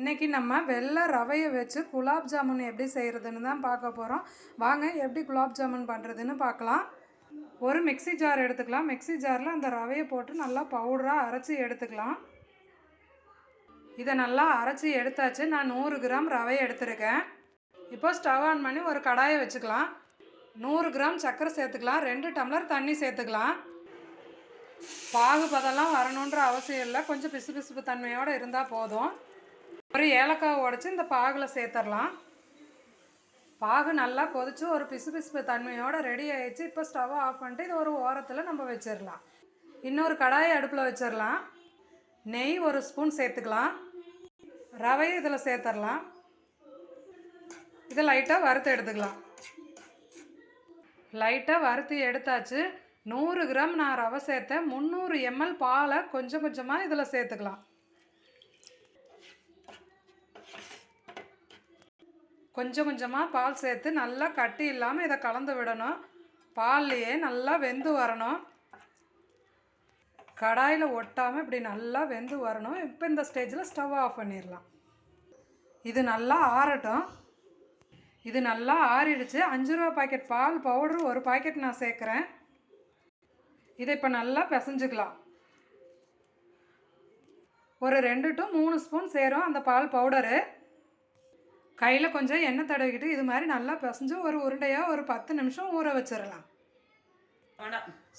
இன்றைக்கி நம்ம வெள்ளை ரவையை வச்சு குலாப் ஜாமுன் எப்படி செய்கிறதுன்னு தான் பார்க்க போகிறோம். வாங்க எப்படி குலாப் ஜாமுன் பண்ணுறதுன்னு பார்க்கலாம். ஒரு மிக்ஸி ஜார் எடுத்துக்கலாம். மிக்ஸி ஜாரில் அந்த ரவையை போட்டு நல்லா பவுடராக அரைச்சி எடுத்துக்கலாம். இதை நல்லா அரைச்சி எடுத்தாச்சு. நான் 100 கிராம் ரவையை எடுத்துருக்கேன். இப்போ ஸ்டவ் ஆன் பண்ணி ஒரு கடாயை வச்சுக்கலாம். 100 கிராம் சர்க்கரை சேர்த்துக்கலாம். 2 டம்ளர் தண்ணி சேர்த்துக்கலாம். பாகுபதெல்லாம் வரணுன்ற அவசியம் இல்லை. கொஞ்சம் பிசுபிசுப்பு தன்மையோடு இருந்தால் போதும். ஒரு ஏலக்காய் உடைச்சி இந்த பாகில் சேர்த்துடலாம். பாகு நல்லா கொதிச்சு ஒரு பிசுபிசுப்பு தன்மையோடு ரெடி ஆகிடுச்சு. இப்போ ஸ்டவ்வை ஆஃப் பண்ணிட்டு இது ஒரு ஓரத்தில் நம்ம வச்சிடலாம். இன்னொரு கடாயை அடுப்பில் வச்சிடலாம். நெய் 1 ஸ்பூன் சேர்த்துக்கலாம். ரவையை இதில் சேர்த்துடலாம். இதை லைட்டாக வறுத்து எடுத்துக்கலாம். லைட்டாக வறுத்து எடுத்தாச்சு. 100 கிராம் நான் ரவை சேர்த்தேன். 300 ml பாலை கொஞ்சம் கொஞ்சமாக இதில் சேர்த்துக்கலாம். கொஞ்சம் கொஞ்சமாக பால் சேர்த்து நல்லா கட்டி இல்லாமல் இதை கலந்து விடணும். பால்லையே நல்லா வெந்து வரணும். கடாயில் ஒட்டாமல் இப்படி நல்லா வெந்து வரணும். இப்போ இந்த ஸ்டேஜில் ஸ்டவ் ஆஃப் பண்ணிடலாம். இது நல்லா ஆறட்டும். இது நல்லா ஆறிடுச்சு. 5 ரூபா பாக்கெட் பால் பவுட்ரு 1 பாக்கெட் நான் சேர்க்குறேன். இதை இப்போ நல்லா பிசைஞ்சுக்கலாம். ஒரு 2 to 3 ஸ்பூன் சேரும் அந்த பால் பவுடரு. கையில் கொஞ்சம் எண்ணெய் தடவிக்கிட்டு இது மாதிரி நல்லா பிசைஞ்சு ஒரு உருண்டையாக ஒரு 10 நிமிஷம் ஊற வச்சிடலாம்.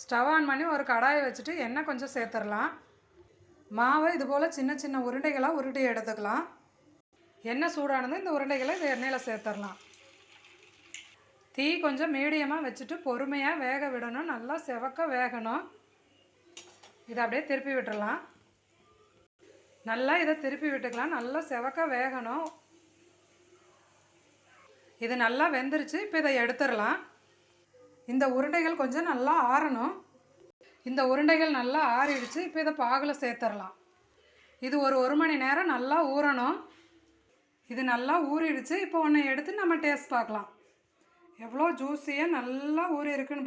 ஸ்டவ் ஆன் பண்ணி ஒரு கடாயை வச்சுட்டு எண்ணெய் கொஞ்சம் சேர்த்துடலாம். மாவை இது போல் சின்ன சின்ன உருண்டைகளாக உருட்டி எடுத்துக்கலாம். எண்ணெய் சூடானது இந்த உருண்டைகளை இந்த எண்ணெயில் சேர்த்துடலாம். தீ கொஞ்சம் மீடியமாக வச்சுட்டு பொறுமையாக வேக விடணும். நல்லா செவக்க வேகணும். இதை அப்படியே திருப்பி விட்டுடலாம். நல்லா இதை திருப்பி விட்டுக்கலாம். நல்லா செவக்க வேகணும். இது நல்லா வெந்துருச்சு. இப்போ இதை எடுத்துடலாம். இந்த உருண்டைகள் கொஞ்சம் நல்லா ஆறணும். இந்த உருண்டைகள் நல்லா ஆறிடுச்சு. இப்போ இதை பாகில் சேர்த்துடலாம். இது ஒரு 1 மணி நேரம் நல்லா ஊறணும். இது நல்லா ஊறிடுச்சு. இப்போ ஒன்று எடுத்து நம்ம டேஸ்ட் பார்க்கலாம். எவ்வளோ ஜூஸியாக நல்லா ஊறி இருக்குன்னு